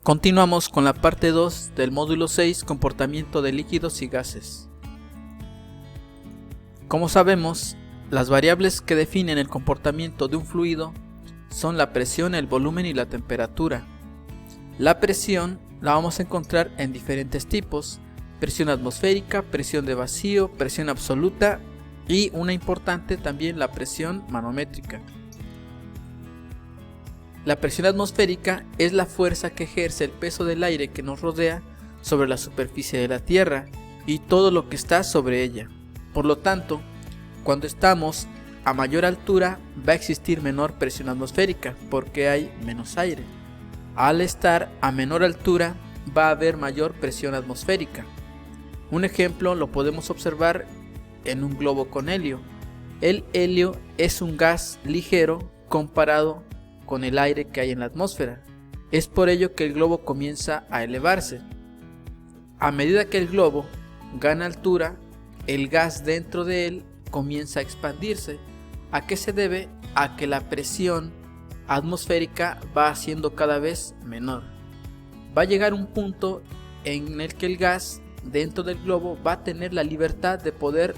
Continuamos con la parte 2 del módulo 6, comportamiento de líquidos y gases. Como sabemos, las variables que definen el comportamiento de un fluido son la presión, el volumen y la temperatura. La presión la vamos a encontrar en diferentes tipos: presión atmosférica, presión de vacío, presión absoluta y una importante también, la presión manométrica. La presión atmosférica es la fuerza que ejerce el peso del aire que nos rodea sobre la superficie de la Tierra y todo lo que está sobre ella. Por lo tanto, cuando estamos a mayor altura va a existir menor presión atmosférica porque hay menos aire. Al estar a menor altura va a haber mayor presión atmosférica. Un ejemplo lo podemos observar en un globo con helio. El helio es un gas ligero comparado con el aire que hay en la atmósfera. Es por ello que el globo comienza a elevarse. A medida que el globo gana altura, el gas dentro de él comienza a expandirse. ¿A qué se debe? A que la presión atmosférica va siendo cada vez menor. Va a llegar un punto en el que el gas dentro del globo va a tener la libertad de poder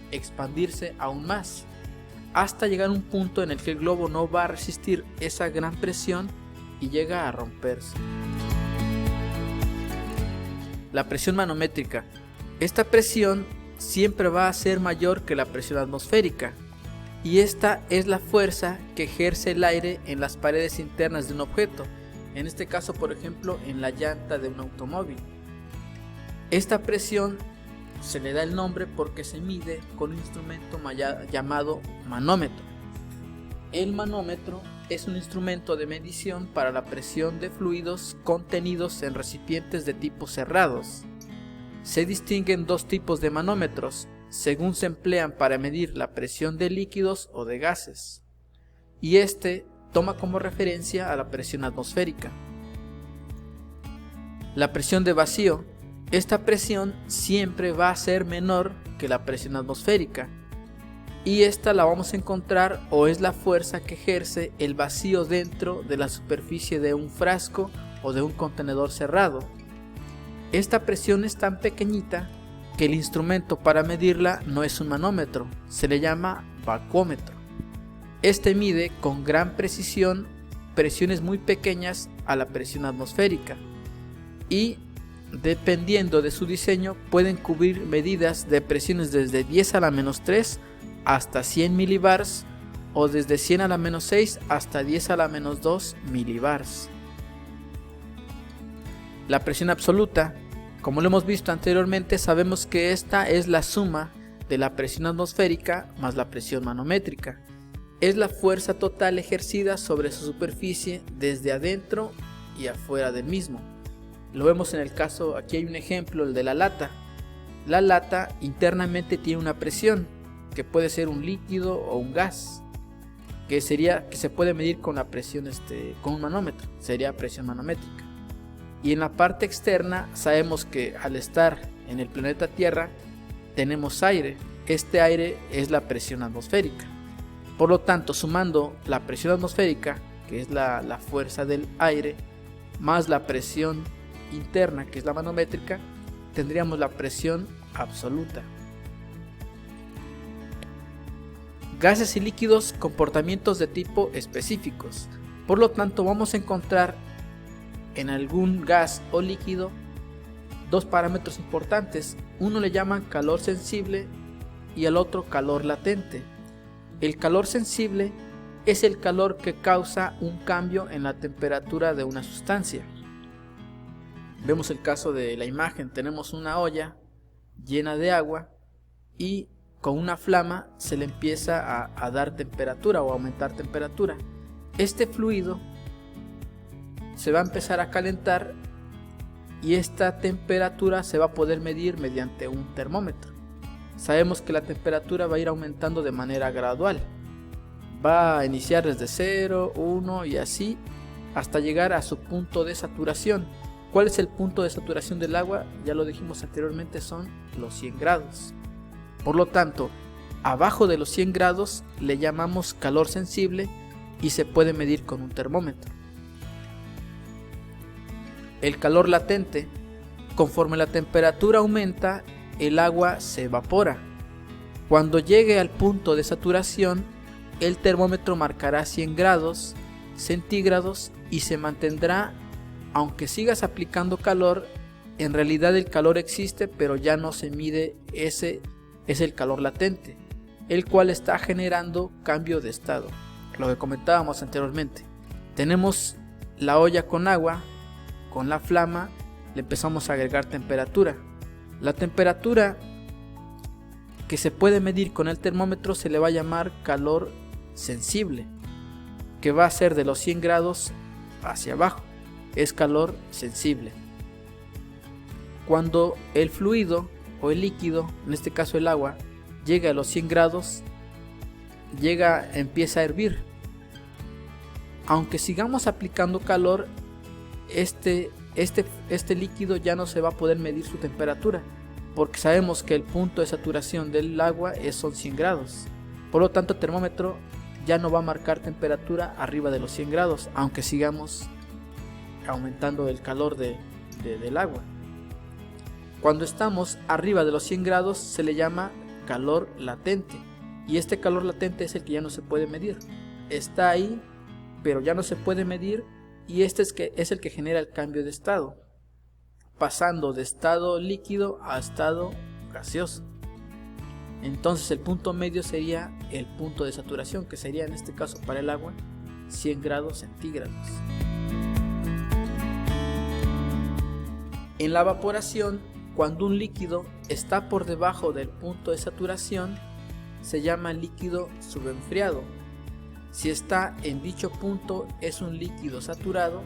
expandirse aún más, hasta llegar a un punto en el que el globo no va a resistir esa gran presión y llega a romperse. La presión manométrica. Esta presión siempre va a ser mayor que la presión atmosférica, y esta es la fuerza que ejerce el aire en las paredes internas de un objeto, en este caso por ejemplo en la llanta de un automóvil. Esta presión se le da el nombre porque se mide con un instrumento llamado manómetro. El manómetro es un instrumento de medición para la presión de fluidos contenidos en recipientes de tipo cerrados. Se distinguen dos tipos de manómetros, según se emplean para medir la presión de líquidos o de gases, y este toma como referencia a la presión atmosférica. La presión de vacío. Esta presión siempre va a ser menor que la presión atmosférica, y esta la vamos a encontrar, o es la fuerza que ejerce el vacío dentro de la superficie de un frasco o de un contenedor cerrado. Esta presión es tan pequeñita que el instrumento para medirla no es un manómetro, se le llama vacuómetro. Este mide con gran precisión presiones muy pequeñas a la presión atmosférica, y dependiendo de su diseño pueden cubrir medidas de presiones desde 10 a la menos 3 hasta 100 milibars, o desde 100 a la menos 6 hasta 10 a la menos 2 milibars. La presión absoluta, como lo hemos visto anteriormente, sabemos que esta es la suma de la presión atmosférica más la presión manométrica. Es la fuerza total ejercida sobre su superficie desde adentro y afuera del mismo. Lo vemos en el caso, aquí hay un ejemplo, el de la lata. La lata internamente tiene una presión, que puede ser un líquido o un gas, que se puede medir con la presión con un manómetro, sería presión manométrica. Y en la parte externa sabemos que al estar en el planeta Tierra tenemos aire. Este aire es la presión atmosférica. Por lo tanto, sumando la presión atmosférica, que es la fuerza del aire, más la presión interna, que es la manométrica, tendríamos la presión absoluta. Gases y líquidos, comportamientos de tipo específicos. Por lo tanto, vamos a encontrar en algún gas o líquido dos parámetros importantes. Uno le llaman calor sensible y al otro calor latente. El calor sensible es el calor que causa un cambio en la temperatura de una sustancia. Vemos el caso de la imagen. Tenemos una olla llena de agua y con una flama se le empieza a dar temperatura o a aumentar temperatura. Este fluido se va a empezar a calentar y esta temperatura se va a poder medir mediante un termómetro. Sabemos que la temperatura va a ir aumentando de manera gradual. Va a iniciar desde 0, 1 y así hasta llegar a su punto de saturación. ¿Cuál es el punto de saturación del agua? Ya lo dijimos anteriormente, son los 100 grados. Por lo tanto, abajo de los 100 grados le llamamos calor sensible y se puede medir con un termómetro. el calor latente. Conforme la temperatura aumenta, el agua se evapora. Cuando llegue al punto de saturación, el termómetro marcará 100 grados centígrados y se mantendrá. Aunque sigas aplicando calor, en realidad el calor existe, pero ya no se mide. Ese es el calor latente, el cual está generando cambio de estado. Lo que comentábamos anteriormente, tenemos la olla con agua, con la flama le empezamos a agregar temperatura. La temperatura que se puede medir con el termómetro se le va a llamar calor sensible, que va a ser de los 100 grados hacia abajo, es calor sensible. Cuando el fluido o el líquido, en este caso el agua, llega a los 100 grados, empieza a hervir. Aunque sigamos aplicando calor, este líquido ya no se va a poder medir su temperatura, porque sabemos que el punto de saturación del agua son 100 grados. Por lo tanto, el termómetro ya no va a marcar temperatura arriba de los 100 grados, aunque sigamos aumentando el calor del agua. Cuando estamos arriba de los 100 grados se le llama calor latente, y este calor latente es el que ya no se puede medir. Está ahí, pero ya no se puede medir, y este es el que genera el cambio de estado, pasando de estado líquido a estado gaseoso. Entonces el punto medio sería el punto de saturación, que sería en este caso para el agua 100 grados centígrados. En la evaporación, cuando un líquido está por debajo del punto de saturación, se llama líquido subenfriado. Si está en dicho punto es un líquido saturado,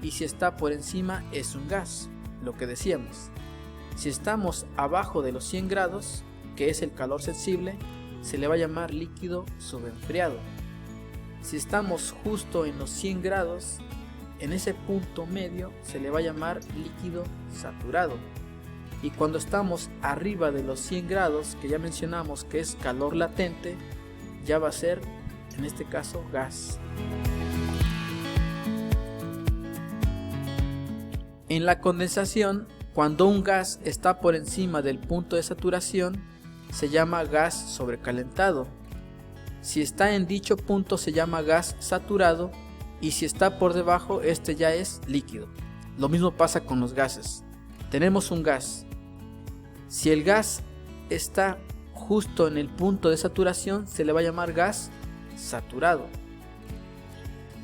y si está por encima es un gas, lo que decíamos. Si estamos abajo de los 100 grados, que es el calor sensible, se le va a llamar líquido subenfriado. Si estamos justo en los 100 grados, en ese punto medio se le va a llamar líquido saturado. Y cuando estamos arriba de los 100 grados, que ya mencionamos que es calor latente, ya va a ser, en este caso, gas. En la condensación, cuando un gas está por encima del punto de saturación, se llama gas sobrecalentado. Si está en dicho punto se llama gas saturado, y si está por debajo, este ya es líquido. Lo mismo pasa con los gases. Tenemos un gas. Si el gas está justo en el punto de saturación, se le va a llamar gas saturado.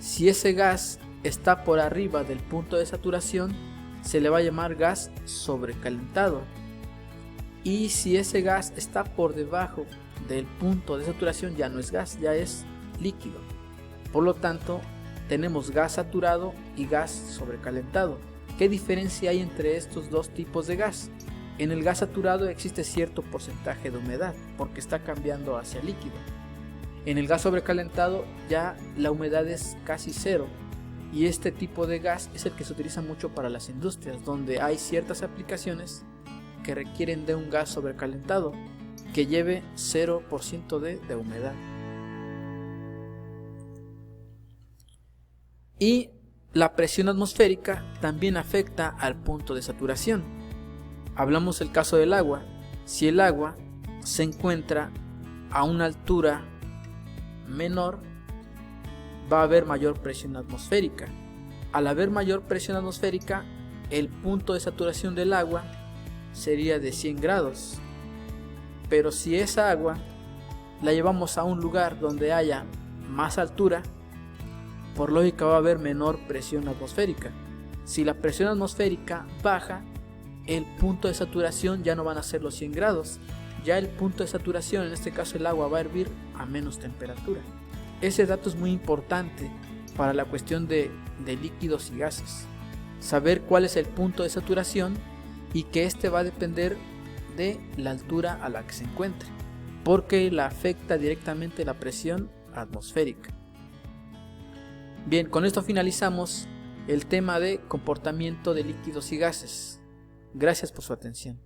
Si ese gas está por arriba del punto de saturación, se le va a llamar gas sobrecalentado. Y si ese gas está por debajo del punto de saturación, ya no es gas, ya es líquido. Por lo tanto, tenemos gas saturado y gas sobrecalentado. ¿Qué diferencia hay entre estos dos tipos de gas? En el gas saturado existe cierto porcentaje de humedad, porque está cambiando hacia líquido. En el gas sobrecalentado ya la humedad es casi cero, y este tipo de gas es el que se utiliza mucho para las industrias, donde hay ciertas aplicaciones que requieren de un gas sobrecalentado que lleve 0% de humedad. Y la presión atmosférica también afecta al punto de saturación. Hablamos del caso del agua. Si el agua se encuentra a una altura menor, va a haber mayor presión atmosférica. Al haber mayor presión atmosférica, el punto de saturación del agua sería de 100 grados. Pero si esa agua la llevamos a un lugar donde haya más altura, por lógica va a haber menor presión atmosférica. Si la presión atmosférica baja, el punto de saturación ya no van a ser los 100 grados. Ya el punto de saturación, en este caso el agua, va a hervir a menos temperatura. Ese dato es muy importante para la cuestión de líquidos y gases. Saber cuál es el punto de saturación y que este va a depender de la altura a la que se encuentre, porque la afecta directamente la presión atmosférica. Bien, con esto finalizamos el tema de comportamiento de líquidos y gases. Gracias por su atención.